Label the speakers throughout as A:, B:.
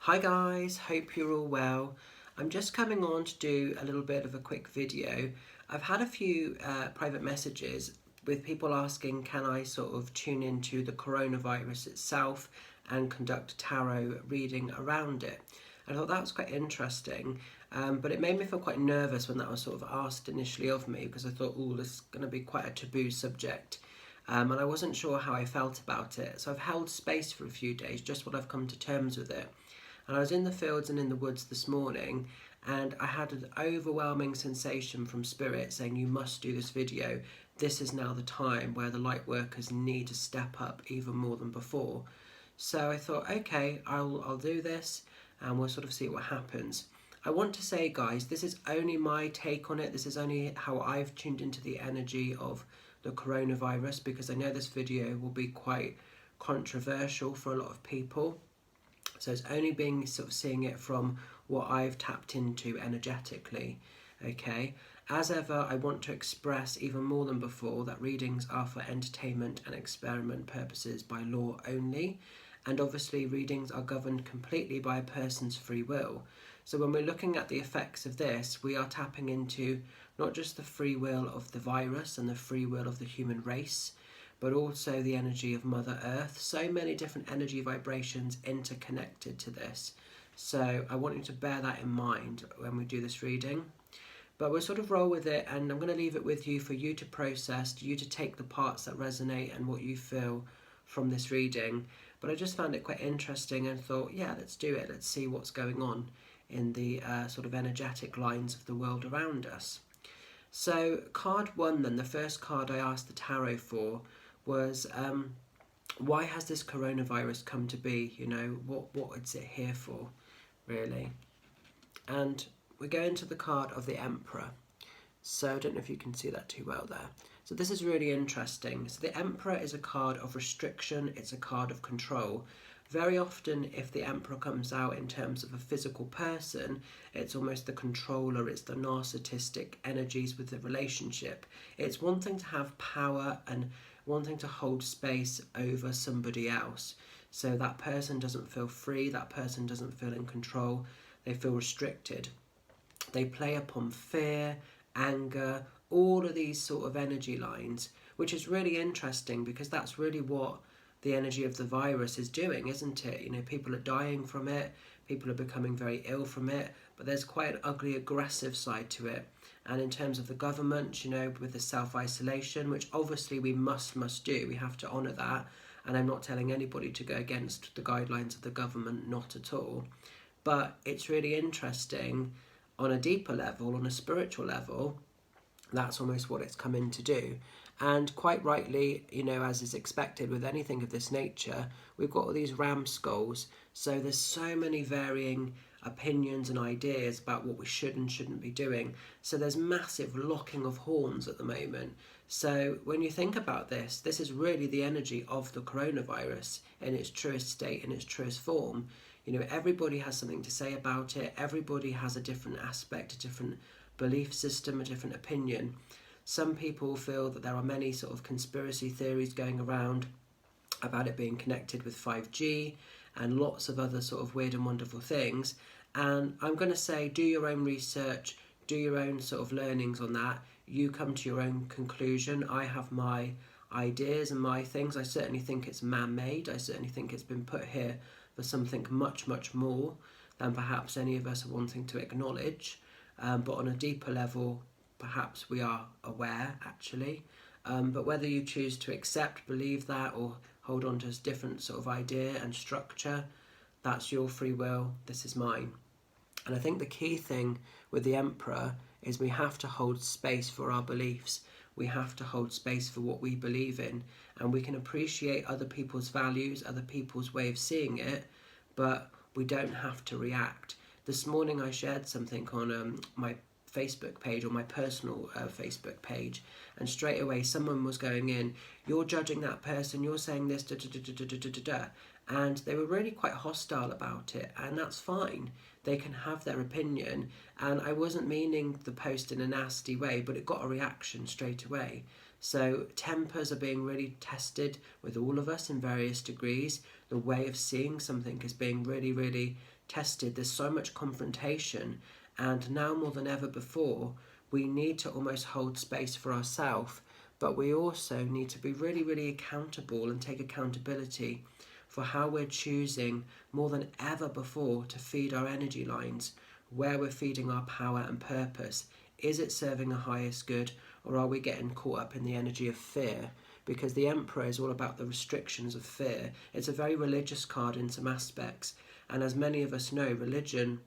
A: Hi guys, hope you're all well. I'm just coming on to do a little bit of a quick video. I've had a few private messages with people asking can I sort of tune into the coronavirus itself and conduct a tarot reading around it. I thought that was quite interesting, but it made me feel quite nervous when that was sort of asked initially of me, because I thought, oh, this is going to be quite a taboo subject. And I wasn't sure how I felt about it. So I've held space for a few days, just what I've come to terms with it. And I was in the fields and in the woods this morning, and I had an overwhelming sensation from Spirit saying, you must do this video. This is now the time where the light workers need to step up even more than before. So I thought, okay, I'll do this and we'll sort of see what happens. I want to say, guys, this is only my take on it. This is only how I've tuned into the energy of the coronavirus, because I know this video will be quite controversial for a lot of people. So it's only being sort of seeing it from what I've tapped into energetically, okay? As ever, I want to express even more than before that readings are for entertainment and experiment purposes by law only. And obviously readings are governed completely by a person's free will. So when we're looking at the effects of this, we are tapping into not just the free will of the virus and the free will of the human race, but also the energy of Mother Earth. So many different energy vibrations interconnected to this. So I want you to bear that in mind when we do this reading. But we'll sort of roll with it, and I'm going to leave it with you for you to process, you to take the parts that resonate and what you feel from this reading. But I just found it quite interesting and thought, yeah, let's do it. Let's see what's going on in the sort of energetic lines of the world around us. So card one then, the first card I asked the tarot for was why has this coronavirus come to be? You know, what is it here for, really? And we go into the card of the Emperor. So I don't know if you can see that too well there. So this is really interesting. So the Emperor is a card of restriction, it's a card of control. Very often if the Emperor comes out in terms of a physical person, it's almost the controller, it's the narcissistic energies with the relationship. It's one thing to have power and wanting to hold space over somebody else. So that person doesn't feel free, that person doesn't feel in control, they feel restricted. They play upon fear, anger, all of these sort of energy lines, which is really interesting because that's really what the energy of the virus is doing, isn't it? You know, people are dying from it, people are becoming very ill from it, but there's quite an ugly, aggressive side to it. And in terms of the government, you know, with the self-isolation, which obviously we must do, we have to honour that. And I'm not telling anybody to go against the guidelines of the government, not at all. But it's really interesting on a deeper level, on a spiritual level, that's almost what it's come in to do. And quite rightly, you know, as is expected with anything of this nature, we've got all these ram skulls. So there's so many varying opinions and ideas about what we should and shouldn't be doing. So there's massive locking of horns at the moment. So when you think about this, this is really the energy of the coronavirus in its truest state, in its truest form. You know, everybody has something to say about it. Everybody has a different aspect, a different belief system, a different opinion. Some people feel that there are many sort of conspiracy theories going around about it being connected with 5G and lots of other sort of weird and wonderful things. And I'm going to say, do your own research, do your own sort of learnings on that. You come to your own conclusion. I have my ideas and my things. I certainly think it's man-made. I certainly think it's been put here for something much more than perhaps any of us are wanting to acknowledge. But on a deeper level, perhaps we are aware, actually. But whether you choose to accept, believe that, or hold on to a different sort of idea and structure, that's your free will, this is mine. And I think the key thing with the Emperor is we have to hold space for our beliefs. We have to hold space for what we believe in. And we can appreciate other people's values, other people's way of seeing it, but we don't have to react. This morning I shared something on my Facebook page, or my personal Facebook page, and straight away someone was going in, you're judging that person, you're saying this, and they were really quite hostile about it, and that's fine. They can have their opinion, and I wasn't meaning the post in a nasty way, but it got a reaction straight away. So tempers are being really tested with all of us in various degrees. The way of seeing something is being really, really tested. There's so much confrontation, and now more than ever before, we need to almost hold space for ourselves, but we also need to be really, really accountable and take accountability for how we're choosing more than ever before to feed our energy lines, where we're feeding our power and purpose. Is it serving a highest good, or are we getting caught up in the energy of fear? Because the Emperor is all about the restrictions of fear. It's a very religious card in some aspects, and as many of us know, religion,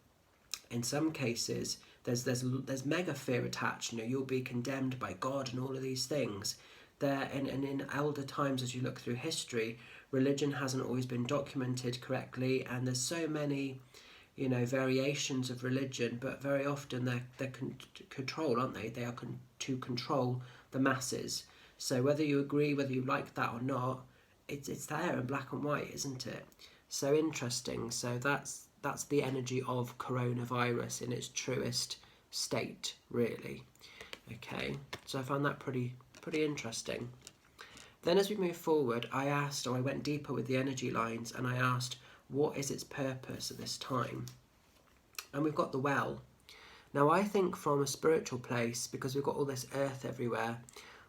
A: in some cases, there's mega fear attached. You'll be condemned by God and all of these things. And in elder times, as you look through history, religion hasn't always been documented correctly, and there's so many variations of religion, but very often they're control, aren't they? They are to control the masses. So whether you agree, whether you like that or not, it's there in black and white, isn't it? So interesting. So that's the energy of coronavirus in its truest state, really. Okay, so I found that pretty interesting. Then as we move forward, I went deeper with the energy lines, and I asked, what is its purpose at this time? And we've got the well. Now I think from a spiritual place, because we've got all this earth everywhere,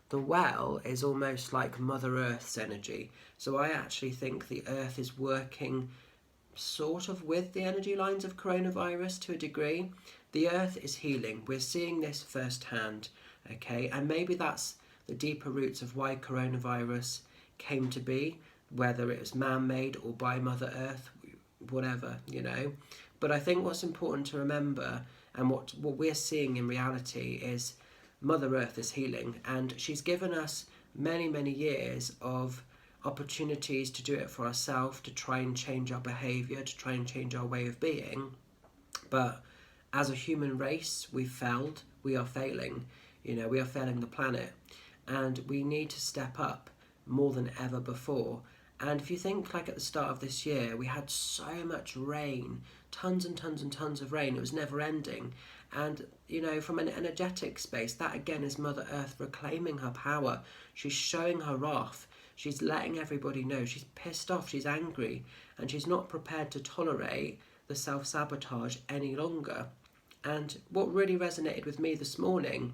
A: the well is almost like Mother Earth's energy. So I actually think the earth is working sort of with the energy lines of coronavirus to a degree. The earth is healing. We're seeing this firsthand, okay? And maybe that's the deeper roots of why coronavirus came to be, whether it was man-made or by Mother Earth, whatever, But I think what's important to remember, and what we're seeing in reality, is Mother Earth is healing, and she's given us many, many years of opportunities to do it for ourselves, to try and change our behaviour, to try and change our way of being. But as a human race, we've failed. We are failing. We are failing the planet, and we need to step up more than ever before. And if you think, like at the start of this year, we had so much rain, tons and tons and tons of rain. It was never ending. And, from an energetic space, that again is Mother Earth reclaiming her power. She's showing her wrath. She's letting everybody know. She's pissed off. She's angry. And she's not prepared to tolerate the self-sabotage any longer. And what really resonated with me this morning,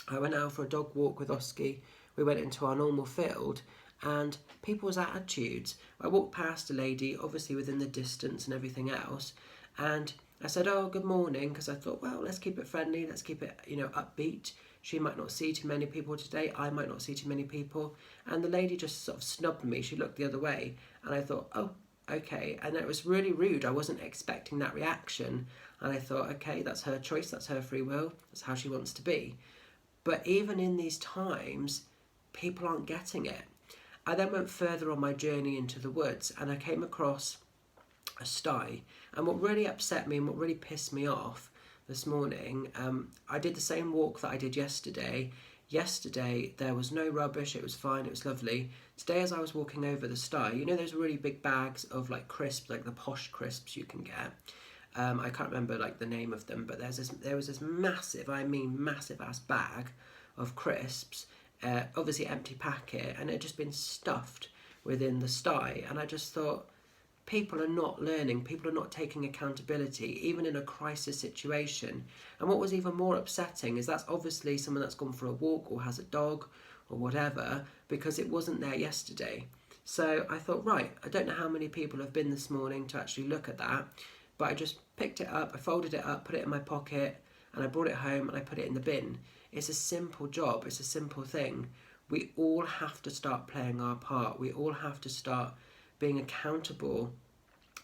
A: I went out for a dog walk with Oski. We went into our normal field, and people's attitudes. I walked past a lady, obviously within the distance and everything else, and I said, oh, good morning, because I thought, well, let's keep it friendly, let's keep it, upbeat. She might not see too many people today, I might not see too many people, and the lady just sort of snubbed me. She looked the other way, and I thought, oh, okay, and it was really rude. I wasn't expecting that reaction, and I thought, okay, that's her choice, that's her free will, that's how she wants to be. But even in these times, people aren't getting it. I then went further on my journey into the woods, and I came across a sty. And what really upset me and what really pissed me off this morning, I did the same walk that I did yesterday. Yesterday there was no rubbish, it was fine, it was lovely. Today as I was walking over the sty, those really big bags of like crisps, like the posh crisps you can get. I can't remember like the name of them, but there was this massive ass bag of crisps, obviously empty packet, and it had just been stuffed within the sty. And I just thought, people are not learning, people are not taking accountability, even in a crisis situation. And what was even more upsetting is that's obviously someone that's gone for a walk or has a dog or whatever, because it wasn't there yesterday. So I thought, right, I don't know how many people have been this morning to actually look at that, but I just picked it up, I folded it up, put it in my pocket, and I brought it home and I put it in the bin. It's a simple job, it's a simple thing. We all have to start playing our part. We all have to start being accountable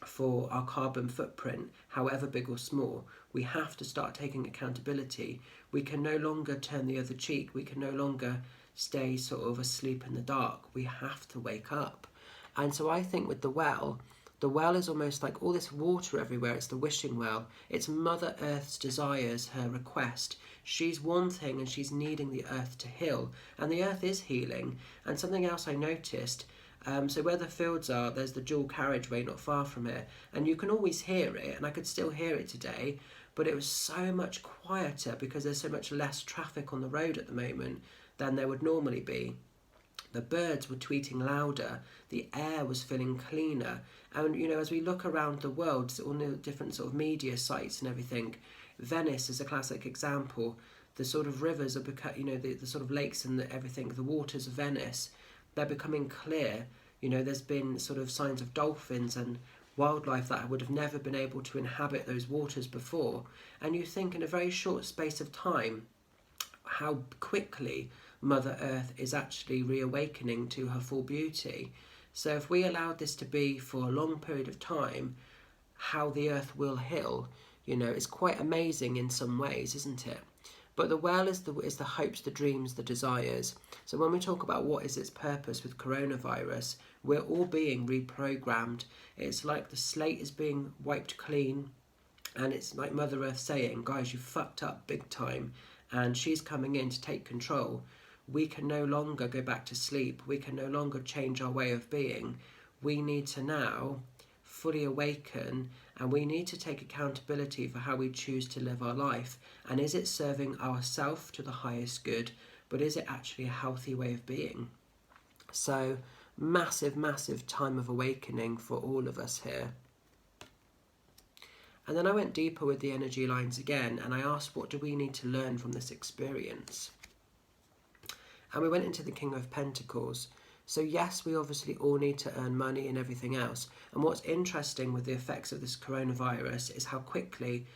A: for our carbon footprint, however big or small. We have to start taking accountability. We can no longer turn the other cheek. We can no longer stay sort of asleep in the dark. We have to wake up. And so I think with the well is almost like all this water everywhere. It's the wishing well. It's Mother Earth's desires, her request. She's wanting and she's needing the earth to heal. And the earth is healing. And something else I noticed, so where the fields are, there's the dual carriageway not far from it. And you can always hear it, and I could still hear it today, but it was so much quieter because there's so much less traffic on the road at the moment. than there would normally be. The birds were tweeting louder, the air was feeling cleaner. And, you know, as we look around the world, all the different sort of media sites and everything, Venice is a classic example. The sort of rivers are, you know, the sort of lakes and everything, the waters of Venice, they're becoming clear. You know, there's been sort of signs of dolphins and wildlife that would have never been able to inhabit those waters before. And you think in a very short space of time, how quickly Mother Earth is actually reawakening to her full beauty. So if we allowed this to be for a long period of time, how the Earth will heal, you know, is quite amazing in some ways, isn't it? But the well is the hopes, the dreams, the desires. So when we talk about what is its purpose with coronavirus, we're all being reprogrammed. It's like the slate is being wiped clean, and it's like Mother Earth saying, guys, you fucked up big time, and she's coming in to take control. We can no longer go back to sleep. We can no longer change our way of being. We need to now fully awaken, and we need to take accountability for how we choose to live our life. And is it serving ourselves to the highest good, but is it actually a healthy way of being? So massive, massive time of awakening for all of us here. And then I went deeper with the energy lines again, and I asked, what do we need to learn from this experience? And we went into the King of Pentacles. So yes, we obviously all need to earn money and everything else. And what's interesting with the effects of this coronavirus is how quickly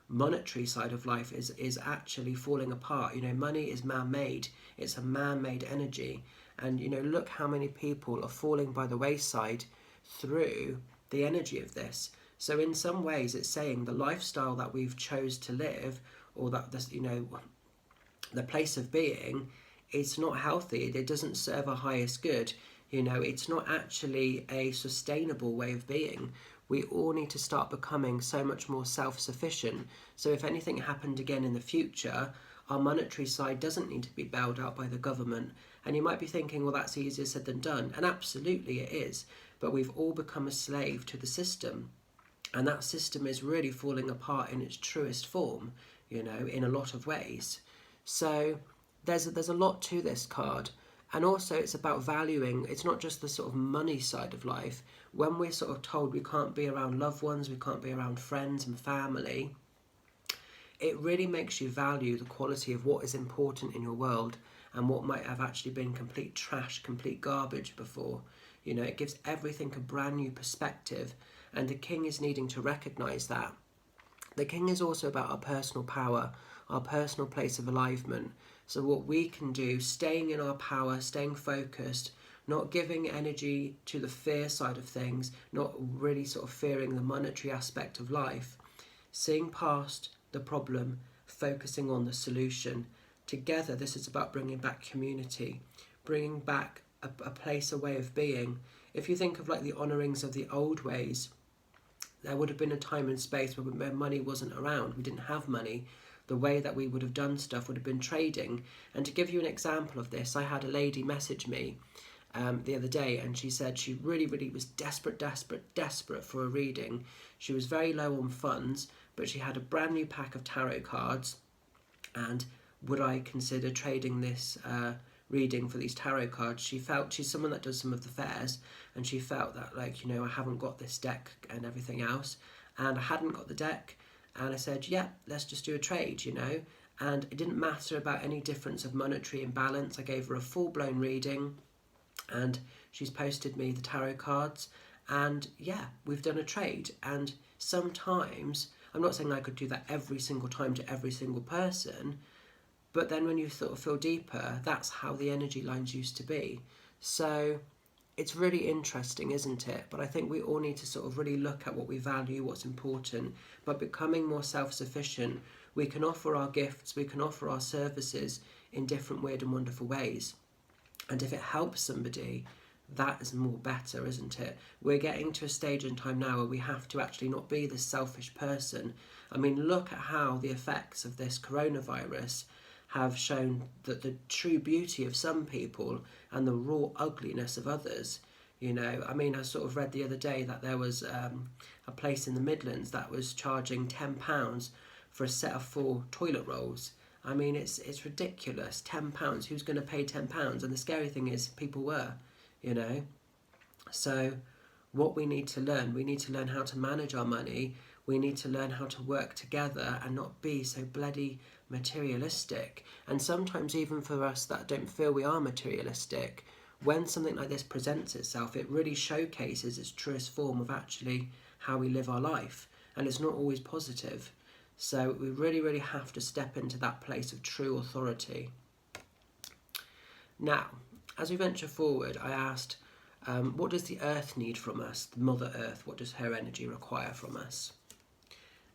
A: monetary side of life is actually falling apart. You know, money is man-made. It's a man-made energy. And, you know, look how many people are falling by the wayside through the energy of this. So in some ways, it's saying the lifestyle that we've chose to live, or that this, you know, the place of being, it's not healthy. It doesn't serve our highest good. You know, it's not actually a sustainable way of being. We all need to start becoming so much more self-sufficient. So if anything happened again in the future, our monetary side doesn't need to be bailed out by the government. And you might be thinking, well, that's easier said than done. And absolutely it is. But we've all become a slave to the system. And that system is really falling apart in its truest form, you know, in a lot of ways. So there's a lot to this card. And also it's about valuing, it's not just the sort of money side of life. When we're sort of told we can't be around loved ones, we can't be around friends and family, it really makes you value the quality of what is important in your world and what might have actually been complete trash, complete garbage before. You know, it gives everything a brand new perspective, and the King is needing to recognise that. The King is also about our personal power, our personal place of alignment. So what we can do, staying in our power, staying focused, not giving energy to the fear side of things, not really sort of fearing the monetary aspect of life, seeing past the problem, focusing on the solution. Together, this is about bringing back community, bringing back a place, a way of being. If you think of like the honourings of the old ways, there would have been a time and space where money wasn't around. We didn't have money. The way that we would have done stuff would have been trading. And to give you an example of this, I had a lady message me the other day, and she said she really, really was desperate for a reading. She was very low on funds, but she had a brand new pack of tarot cards, and would I consider trading this reading for these tarot cards? She felt, she's someone that does some of the fairs, and she felt that, like, you know, I haven't got this deck and everything else, and I hadn't got the deck. And I said, yeah, let's just do a trade, you know. And it didn't matter about any difference of monetary imbalance. I gave her a full-blown reading, and she's posted me the tarot cards. And yeah, we've done a trade. And sometimes, I'm not saying I could do that every single time to every single person, but then when you sort of feel deeper, that's how the energy lines used to be. So it's really interesting, isn't it? But I think we all need to sort of really look at what we value, what's important. But becoming more self-sufficient, we can offer our gifts, we can offer our services in different weird and wonderful ways. And if it helps somebody, that is more better, isn't it? We're getting to a stage in time now where we have to actually not be this selfish person. I mean, look at how the effects of this coronavirus have shown that the true beauty of some people and the raw ugliness of others. You know, I mean, I sort of read the other day that there was a place in the Midlands that was charging £10 for a set of 4 toilet rolls. I mean, it's ridiculous. £10. Who's going to pay £10? And the scary thing is, people were, you know. So, what we need to learn how to manage our money. We need to learn how to work together and not be so bloody materialistic. And sometimes, even for us that don't feel we are materialistic, when something like this presents itself, it really showcases its truest form of actually how we live our life. And it's not always positive. So we really, really have to step into that place of true authority. Now, as we venture forward, I asked, what does the earth need from us? The Mother Earth, what does her energy require from us?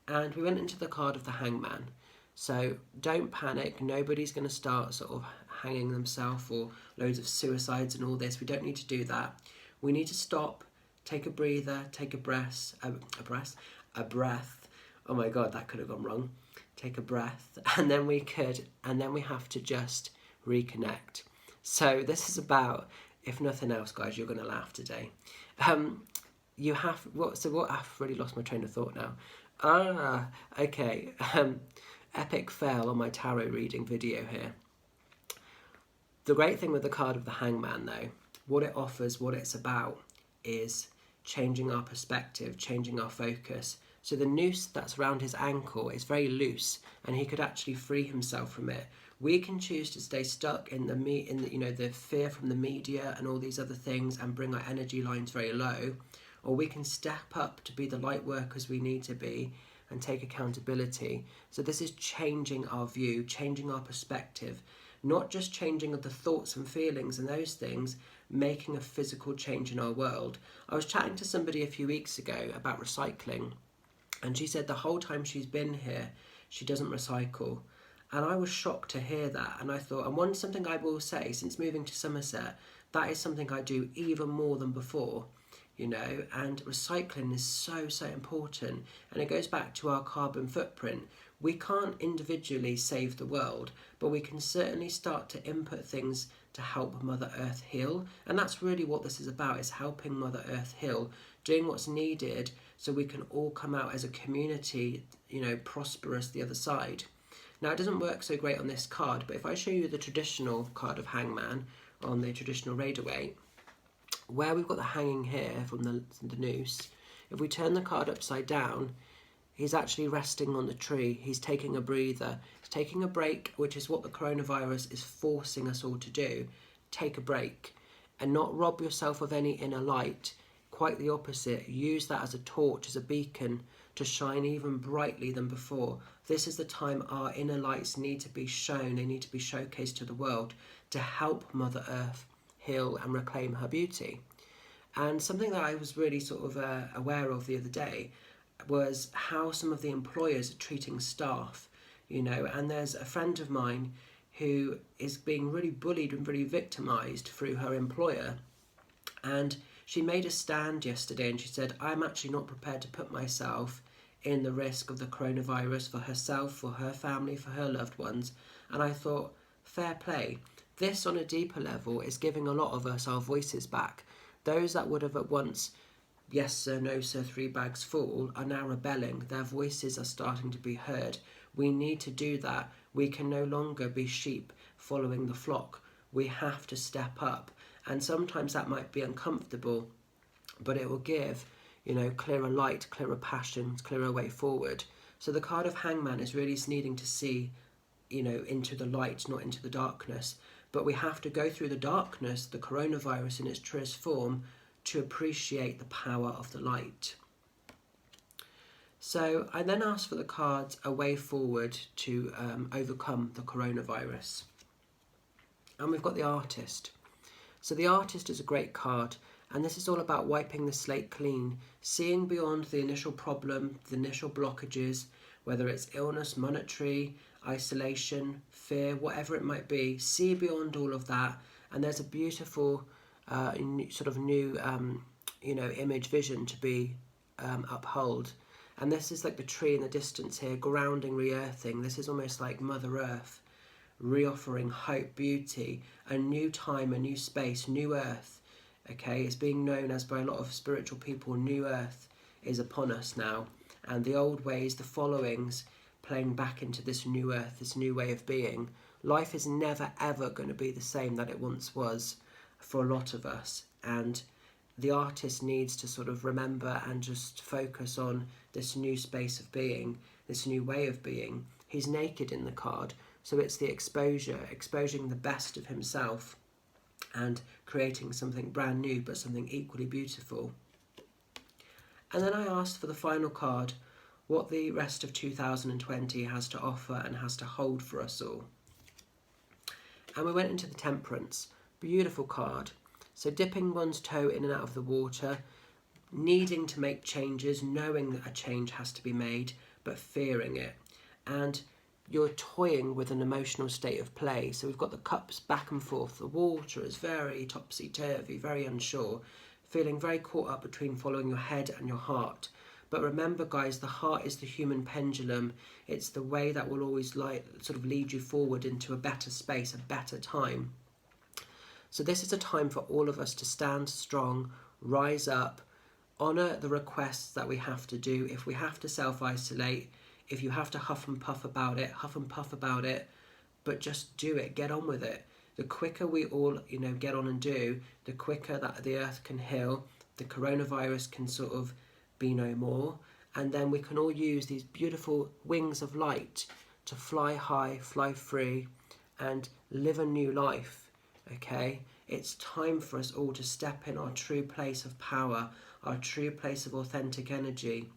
A: And we went into the card of the Hangman. So don't panic. Nobody's going to start sort of hanging themselves or loads of suicides and all this. We don't need to do that. We need to stop, take a breather, take a breath. Oh my God, that could have gone wrong. Take a breath, and then we have to just reconnect. So this is about, if nothing else, guys, you're going to laugh today. I've really lost my train of thought now. Okay. Epic fail on my tarot reading video here. The great thing with the card of the Hangman, though, what it offers, what it's about, is changing our perspective, changing our focus. So the noose that's around his ankle is very loose, and he could actually free himself from it. We can choose to stay stuck in the fear from the media and all these other things and bring our energy lines very low, or we can step up to be the light workers we need to be and take accountability. So this is changing our view, changing our perspective, not just changing of the thoughts and feelings and those things, making a physical change in our world. I was chatting to somebody a few weeks ago about recycling, and she said the whole time she's been here, she doesn't recycle. And I was shocked to hear that. And I thought, and something I will say, since moving to Somerset, that is something I do even more than before, you know, and recycling is so, so important. And it goes back to our carbon footprint. We can't individually save the world, but we can certainly start to input things to help Mother Earth heal. And that's really what this is about, is helping Mother Earth heal, doing what's needed so we can all come out as a community, you know, prosperous the other side. Now, it doesn't work so great on this card, but if I show you the traditional card of Hangman on the traditional Rider-Waite, where we've got the hanging here from the noose, if we turn the card upside down, he's actually resting on the tree. He's taking a breather. He's taking a break, which is what the coronavirus is forcing us all to do. Take a break and not rob yourself of any inner light. Quite the opposite. Use that as a torch, as a beacon, to shine even brightly than before. This is the time our inner lights need to be shown. They need to be showcased to the world to help Mother Earth heal and reclaim her beauty. And something that I was really sort of aware of the other day was how some of the employers are treating staff, you know. And there's a friend of mine who is being really bullied and really victimised through her employer. And she made a stand yesterday and she said, I'm actually not prepared to put myself in the risk of the coronavirus for herself, for her family, for her loved ones. And I thought, fair play. This on a deeper level is giving a lot of us our voices back. Those that would have at once, yes sir, no sir, 3 bags full, are now rebelling. Their voices are starting to be heard. We need to do that. We can no longer be sheep following the flock. We have to step up. And sometimes that might be uncomfortable, but it will give, you know, clearer light, clearer passions, clearer way forward. So the card of Hangman is really needing to see, you know, into the light, not into the darkness. But we have to go through the darkness, the coronavirus in its truest form, to appreciate the power of the light. So I then asked for the cards a way forward to overcome the coronavirus. And we've got the Artist. So the Artist is a great card, and this is all about wiping the slate clean, seeing beyond the initial problem, the initial blockages, whether it's illness, monetary, isolation, fear, whatever it might be. See beyond all of that, and there's a beautiful sort of new image vision to be upheld. And this is like the tree in the distance here, grounding, re-earthing. This is almost like Mother Earth re-offering hope, beauty, a new time, a new space, new earth. Okay, it's being known as by a lot of spiritual people, new earth is upon us now, and the old ways, the followings, playing back into this new earth, this new way of being. Life is never ever going to be the same that it once was for a lot of us, and the artist needs to sort of remember and just focus on this new space of being, this new way of being. He's naked in the card, so it's the exposing the best of himself and creating something brand new, but something equally beautiful. And then I asked for the final card, what the rest of 2020 has to offer and has to hold for us all. And we went into the Temperance. Beautiful card. So dipping one's toe in and out of the water, needing to make changes, knowing that a change has to be made, but fearing it. And you're toying with an emotional state of play. So we've got the cups back and forth. The water is very topsy-turvy, very unsure, feeling very caught up between following your head and your heart. But remember, guys, the heart is the human pendulum. It's the way that will always sort of lead you forward into a better space, a better time. So this is a time for all of us to stand strong, rise up, honour the requests that we have to do. If we have to self-isolate, if you have to huff and puff about it, but just do it, get on with it. The quicker we all, get on and do, the quicker that the earth can heal, the coronavirus can sort of be no more, and then we can all use these beautiful wings of light to fly high, fly free, and live a new life, okay? It's time for us all to step in our true place of power, our true place of authentic energy.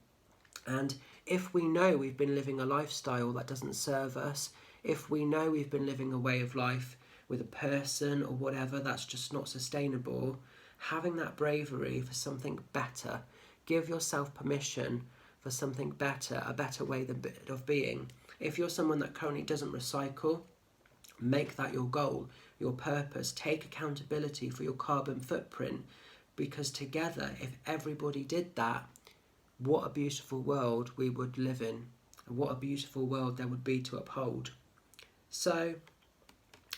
A: And if we know we've been living a lifestyle that doesn't serve us, if we know we've been living a way of life with a person or whatever that's just not sustainable, having that bravery for something better, give yourself permission for something better, a better way of being. If you're someone that currently doesn't recycle, make that your goal, your purpose. Take accountability for your carbon footprint, because together, if everybody did that, what a beautiful world we would live in, and what a beautiful world there would be to uphold. So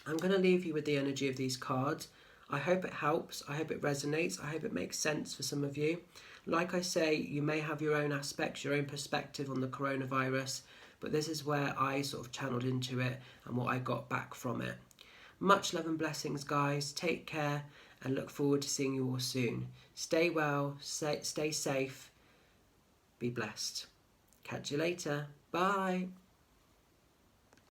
A: I'm going to leave you with the energy of these cards. I hope it helps, I hope it resonates, I hope it makes sense for some of you. Like I say, you may have your own aspects, your own perspective on the coronavirus, but this is where I sort of channeled into it and what I got back from it. Much love and blessings, guys. Take care and look forward to seeing you all soon. Stay well, stay safe, be blessed. Catch you later. Bye.